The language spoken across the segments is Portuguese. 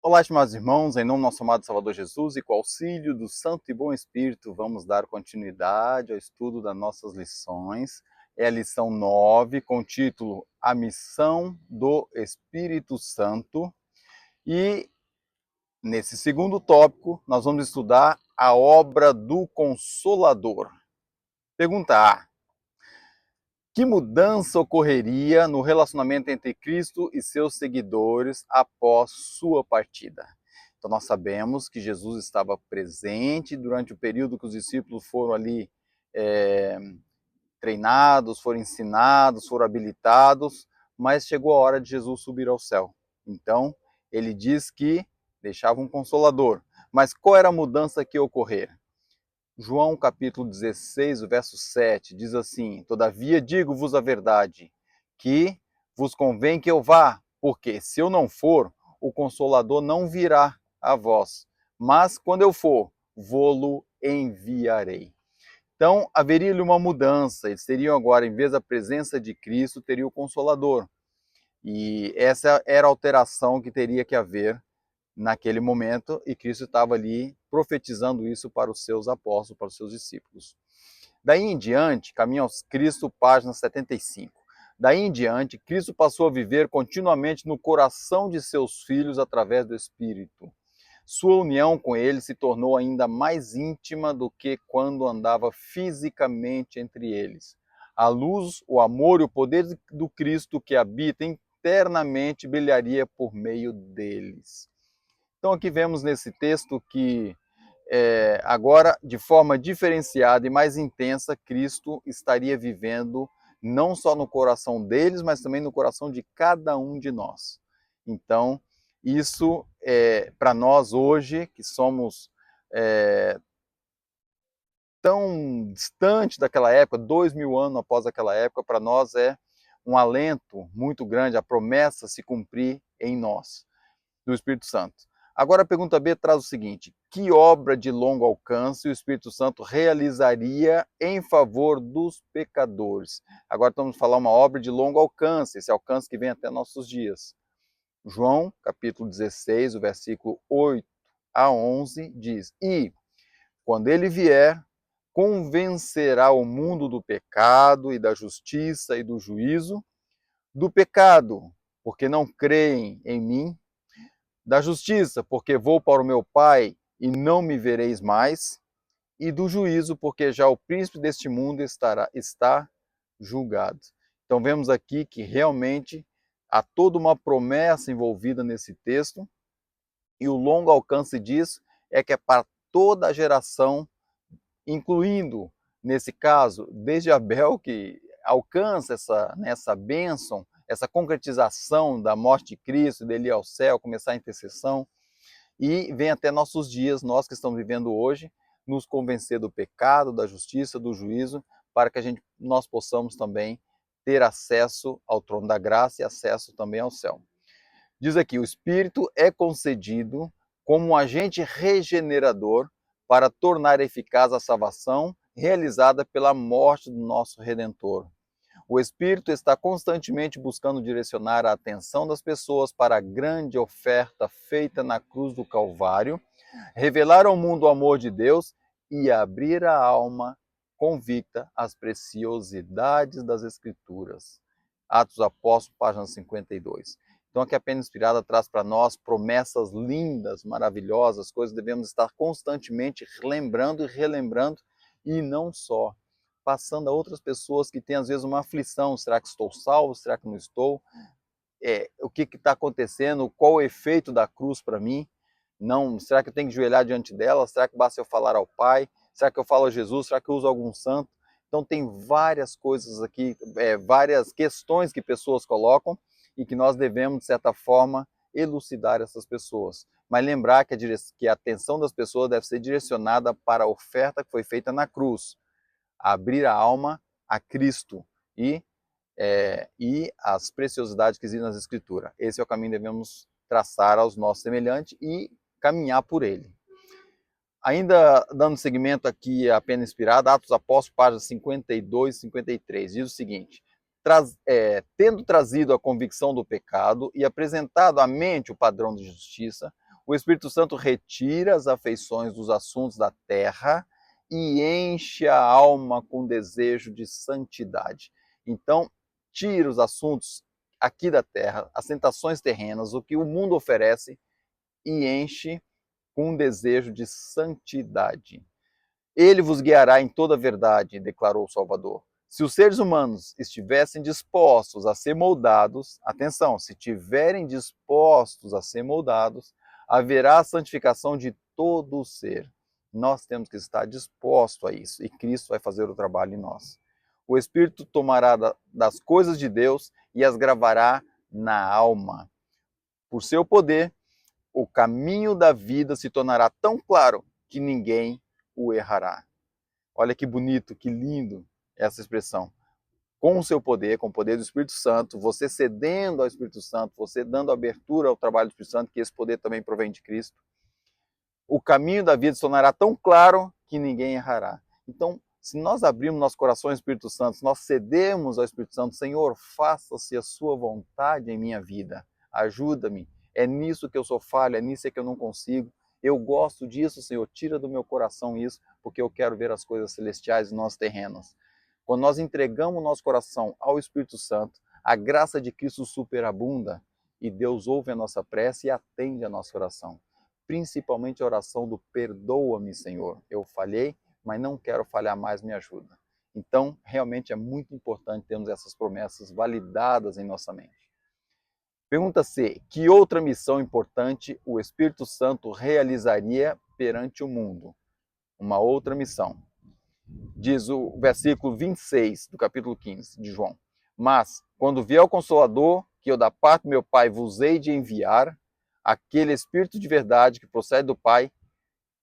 Olá, estimados irmãos, em nome do nosso amado Salvador Jesus e com o auxílio do Santo e Bom Espírito, vamos dar continuidade ao estudo das nossas lições. É a lição 9, com o título A Missão do Espírito Santo. E nesse segundo tópico, nós vamos estudar a obra do Consolador. Pergunta A: que mudança ocorreria no relacionamento entre Cristo e seus seguidores após sua partida? Então nós sabemos que Jesus estava presente durante o período que os discípulos foram ali treinados, foram ensinados, foram habilitados, mas chegou a hora de Jesus subir ao céu. Então ele diz que deixava um consolador. Mas qual era a mudança que ia ocorrer? João capítulo 16, o verso 7, diz assim: Todavia digo-vos a verdade, que vos convém que eu vá, porque se eu não for, o Consolador não virá a vós, mas quando eu for, vô-lo enviarei. Então, haveria-lhe uma mudança, eles teriam agora, em vez da presença de Cristo, teria o Consolador. E essa era a alteração que teria que haver naquele momento, e Cristo estava ali profetizando isso para os seus apóstolos, para os seus discípulos. Daí em diante, Caminho aos Cristo, página 75. Daí em diante, Cristo passou a viver continuamente no coração de seus filhos através do Espírito. Sua união com ele se tornou ainda mais íntima do que quando andava fisicamente entre eles. A luz, o amor e o poder do Cristo que habita internamente brilharia por meio deles. Então aqui vemos nesse texto que agora, de forma diferenciada e mais intensa, Cristo estaria vivendo não só no coração deles, mas também no coração de cada um de nós. Então, isso para nós hoje, que somos tão distantes daquela época, 2000 anos após aquela época, para nós é um alento muito grande, a promessa se cumprir em nós, do Espírito Santo. Agora a pergunta B traz o seguinte: que obra de longo alcance o Espírito Santo realizaria em favor dos pecadores? Agora estamos falando uma obra de longo alcance, esse alcance que vem até nossos dias. João, capítulo 16, o versículo 8 a 11, diz: E, quando ele vier, convencerá o mundo do pecado e da justiça e do juízo. Do pecado, porque não creem em mim; da justiça, porque vou para o meu Pai e não me vereis mais; e do juízo, porque já o príncipe deste mundo está julgado. Então vemos aqui que realmente há toda uma promessa envolvida nesse texto, e o longo alcance disso é que é para toda a geração, incluindo, nesse caso, desde Abel, que alcança essa bênção, essa concretização da morte de Cristo, dele ir ao céu, começar a intercessão, e vem até nossos dias, nós que estamos vivendo hoje, nos convencer do pecado, da justiça, do juízo, para que nós possamos também ter acesso ao trono da graça e acesso também ao céu. Diz aqui: o Espírito é concedido como um agente regenerador para tornar eficaz a salvação realizada pela morte do nosso Redentor. O Espírito está constantemente buscando direcionar a atenção das pessoas para a grande oferta feita na cruz do Calvário, revelar ao mundo o amor de Deus e abrir a alma convicta às preciosidades das Escrituras. Atos dos Apóstolos, página 52. Então, aqui a Pena Inspirada traz para nós promessas lindas, maravilhosas, coisas que devemos estar constantemente lembrando e relembrando, e não só passando a outras pessoas que têm às vezes uma aflição: será que estou salvo, será que não estou? O que está acontecendo? Qual o efeito da cruz para mim? Não, será que eu tenho que ajoelhar diante dela? Será que basta eu falar ao Pai? Será que eu falo a Jesus? Será que eu uso algum santo? Então tem várias coisas aqui, várias questões que pessoas colocam e que nós devemos, de certa forma, elucidar essas pessoas. Mas lembrar que a atenção das pessoas deve ser direcionada para a oferta que foi feita na cruz, abrir a alma a Cristo e as preciosidades que existem nas Escrituras. Esse é o caminho que devemos traçar aos nossos semelhantes e caminhar por ele. Ainda dando seguimento aqui à Pena Inspirada, Atos dos Apóstolos, páginas 52 e 53, diz o seguinte: tendo trazido a convicção do pecado e apresentado à mente o padrão de justiça, O Espírito Santo retira as afeições dos assuntos da terra e enche a alma com desejo de santidade. Então, tira os assuntos aqui da terra, as tentações terrenas, o que o mundo oferece, e enche com um desejo de santidade. Ele vos guiará em toda a verdade, declarou o Salvador. Se os seres humanos estivessem dispostos a ser moldados, atenção, se estiverem dispostos a ser moldados, haverá a santificação de todo o ser. Nós temos que estar dispostos a isso, e Cristo vai fazer o trabalho em nós. O Espírito tomará das coisas de Deus e as gravará na alma. Por seu poder, o caminho da vida se tornará tão claro que ninguém o errará. Olha que bonito, que lindo essa expressão. Com o seu poder, com o poder do Espírito Santo, você cedendo ao Espírito Santo, você dando abertura ao trabalho do Espírito Santo, que esse poder também provém de Cristo, o caminho da vida se tornará tão claro que ninguém errará. Então, se nós abrirmos nosso coração ao Espírito Santo, se nós cedemos ao Espírito Santo, Senhor, faça-se a sua vontade em minha vida, ajuda-me, é nisso que eu sou falho, é nisso que eu não consigo, eu gosto disso, Senhor, tira do meu coração isso, porque eu quero ver as coisas celestiais e nós terrenas. Quando nós entregamos nosso coração ao Espírito Santo, a graça de Cristo superabunda e Deus ouve a nossa prece e atende a nossa oração. Principalmente a oração do perdoa-me, Senhor. Eu falhei, mas não quero falhar mais, me ajuda. Então, realmente é muito importante termos essas promessas validadas em nossa mente. Pergunta C. Que outra missão importante o Espírito Santo realizaria perante o mundo? Uma outra missão. Diz o versículo 26 do capítulo 15 de João. Mas, quando vier o Consolador, que eu da parte do meu Pai vos hei de enviar, aquele Espírito de verdade que procede do Pai,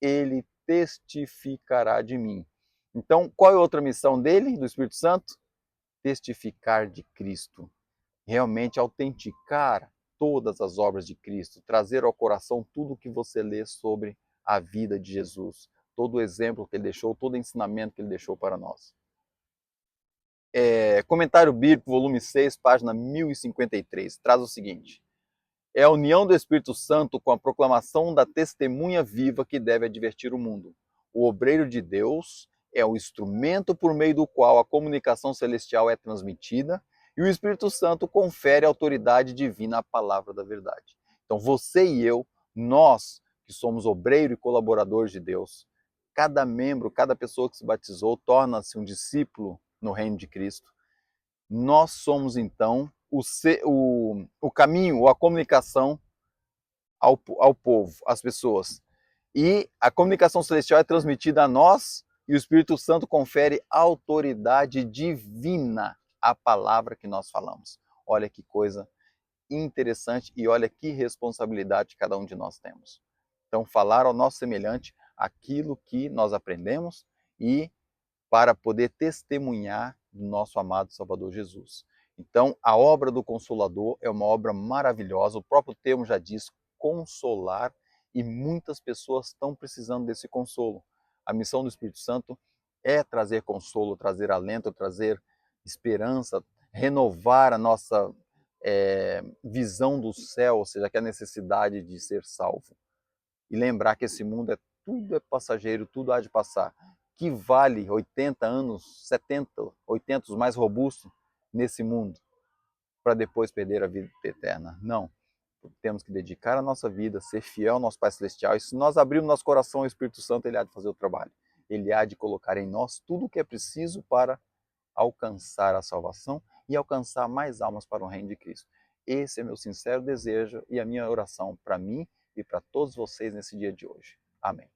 ele testificará de mim. Então, qual é a outra missão dele, do Espírito Santo? Testificar de Cristo. Realmente autenticar todas as obras de Cristo, trazer ao coração tudo o que você lê sobre a vida de Jesus, todo o exemplo que ele deixou, todo o ensinamento que ele deixou para nós. Comentário Bíblico, volume 6, página 1053, traz o seguinte: é a união do Espírito Santo com a proclamação da testemunha viva que deve advertir o mundo. O obreiro de Deus é o instrumento por meio do qual a comunicação celestial é transmitida e o Espírito Santo confere autoridade divina à palavra da verdade. Então você e eu, nós que somos obreiro e colaboradores de Deus, cada membro, cada pessoa que se batizou torna-se um discípulo no reino de Cristo. Nós somos então o caminho, ou a comunicação ao povo, às pessoas. E a comunicação celestial é transmitida a nós e o Espírito Santo confere autoridade divina à palavra que nós falamos. Olha que coisa interessante e olha que responsabilidade cada um de nós temos. Então, falar ao nosso semelhante aquilo que nós aprendemos e para poder testemunhar do nosso amado Salvador Jesus. Então, a obra do Consolador é uma obra maravilhosa, o próprio termo já diz, consolar, e muitas pessoas estão precisando desse consolo. A missão do Espírito Santo é trazer consolo, trazer alento, trazer esperança, renovar a nossa visão do céu, ou seja, que é a necessidade de ser salvo. E lembrar que esse mundo tudo é passageiro, tudo há de passar. Que vale 80 anos, 70, 80 os mais robustos nesse mundo, para depois perder a vida eterna? Não. Temos que dedicar a nossa vida, ser fiel ao nosso Pai Celestial, e se nós abrirmos nosso coração ao Espírito Santo, ele há de fazer o trabalho. Ele há de colocar em nós tudo o que é preciso para alcançar a salvação e alcançar mais almas para o reino de Cristo. Esse é meu sincero desejo e a minha oração para mim e para todos vocês nesse dia de hoje. Amém.